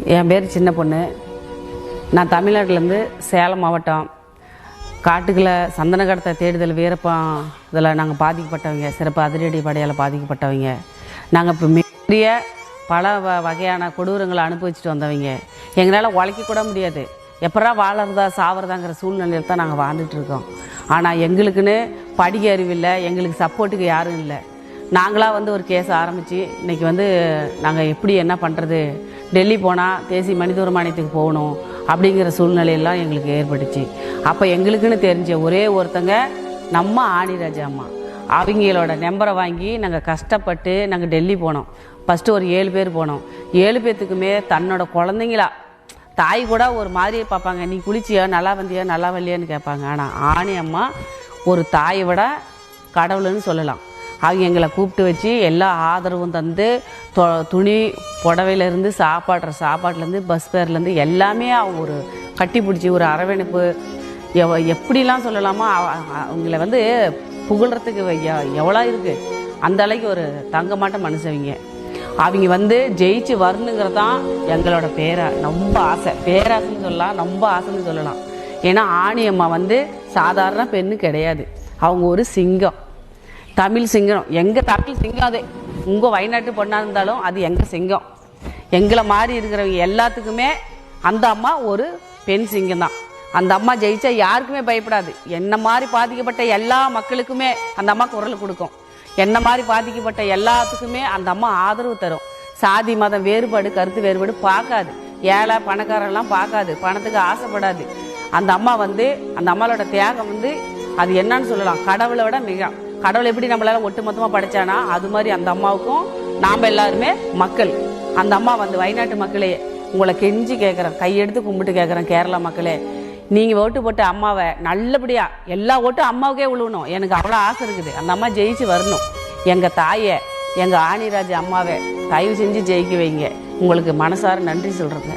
என் பேர் சின்ன பொண்ணு. நான் தமிழ்நாட்டிலேருந்து சேலம் மாவட்டம் காட்டுக்குள்ள சந்தன கடத்தை தேடுதல் வீரப்பம் இதில் நாங்கள் பாதிக்கப்பட்டவங்க, சிறப்பு அதிரடி படையால் பாதிக்கப்பட்டவங்க. நாங்கள் இப்போ பெரிய பல வகையான கொடூரங்களை அனுபவிச்சுட்டு வந்தவங்க. எங்களால் உழைக்க கூட முடியாது, எப்படா வாழறதா சாவறதாங்கிற சூழ்நிலையில் தான் நாங்கள் வாழ்ந்துட்டுருக்கோம். ஆனால் எங்களுக்குன்னு படிக்க அறிவில்லை, எங்களுக்கு சப்போர்ட்டுக்கு யாரும் இல்லை. நாங்களாக ஒரு கேஸ் ஆரம்பித்து இன்றைக்கி நாங்கள் எப்படி என்ன பண்ணுறது, டெல்லி போனால் தேசிய மனித உரிமையத்துக்கு போகணும் அப்படிங்கிற சூழ்நிலையெல்லாம் எங்களுக்கு ஏற்பட்டுச்சு. அப்போ எங்களுக்குன்னு தெரிஞ்ச ஒரே ஒருத்தங்க நம்ம ஆணிராஜா அம்மா. அவங்களோட நம்பரை வாங்கி நாங்கள் கஷ்டப்பட்டு நாங்கள் டெல்லி போனோம். ஃபஸ்ட்டு ஒரு 7 பேர் போனோம். 7 பேர்த்துக்குமே தன்னோட குழந்தைங்களா, தாய் கூட ஒரு மாதிரி பார்ப்பாங்க, நீ குளிச்சியா, நல்லா வந்தியா, நல்லா வரலையான்னு கேட்பாங்க. ஆனால் ஆணி அம்மா ஒரு தாயை விட கடவுள்னு சொல்லலாம். அவங்க எங்களை கூப்பிட்டு வச்சு எல்லா ஆதரவும் தந்து, துணி புடவையிலேருந்து சாப்பாட்டிலேருந்து பஸ் ஃபேர்லேருந்து எல்லாமே அவங்க ஒரு கட்டி பிடிச்சி ஒரு அரவணைப்பு எப்படிலாம் சொல்லலாமா. அவங்கள புகழ்கிறதுக்கு எவ்வளோ இருக்குது, அந்த அளவுக்கு ஒரு தங்கமாட்ட மனுஷவங்க. அவங்க ஜெயிச்சு வரணுங்கிறதான் எங்களோட ரொம்ப ஆசை, பேராசைன்னு சொல்லலாம், ரொம்ப ஆசைன்னு சொல்லலாம். ஏன்னா ஆணியம்மா சாதாரண பெண்ணு கிடையாது, அவங்க ஒரு சிங்கம், தமிழ் சிங்கம். எங்கள் தமிழ் சிங்கம் அது. உங்கள் வயநாட்டு பொண்ணாக இருந்தாலும் அது எங்கள் சிங்கம். எங்களை மாதிரி இருக்கிறவங்க எல்லாத்துக்குமே அந்த அம்மா ஒரு பெண் சிங்கம் தான். அந்த அம்மா ஜெயிச்சா யாருக்குமே பயப்படாது. என்ன மாதிரி பாதிக்கப்பட்ட எல்லா மக்களுக்குமே அந்த அம்மா குரல் கொடுக்கும். என்ன மாதிரி பாதிக்கப்பட்ட எல்லாத்துக்குமே அந்த அம்மா ஆதரவு தரும். சாதி மதம் வேறுபாடு, கருத்து வேறுபாடு பார்க்காது. ஏழை பணக்காரெல்லாம் பார்க்காது, பணத்துக்கு ஆசைப்படாது. அந்த அம்மா அந்த அம்மாவோட தியாகம் அது என்னன்னு சொல்லலாம், கடவுளை விட மிக. கடவுள் எப்படி நம்மளால ஒட்டுமொத்தமாக படைச்சானா, அது மாதிரி அந்த அம்மாவுக்கும் நாம் எல்லாருமே மக்கள். அந்த அம்மா வயநாட்டு மக்களே, உங்களை கெஞ்சி கேட்குறேன், கையெடுத்து கும்பிட்டு கேட்குறேன், கேரளா மக்களே, நீங்கள் ஓட்டு போட்டு அம்மாவை நல்லபடியாக எல்லா ஓட்டும் அம்மாவுக்கே விழுவணும். எனக்கு அவ்வளோ ஆசை இருக்குது, அந்த அம்மா ஜெயிச்சு வரணும். எங்கள் தாயை, எங்கள் ஆணிராஜா அம்மாவை தயவு செஞ்சு ஜெயிக்க வைங்க. உங்களுக்கு மனசார நன்றி சொல்கிறேங்க.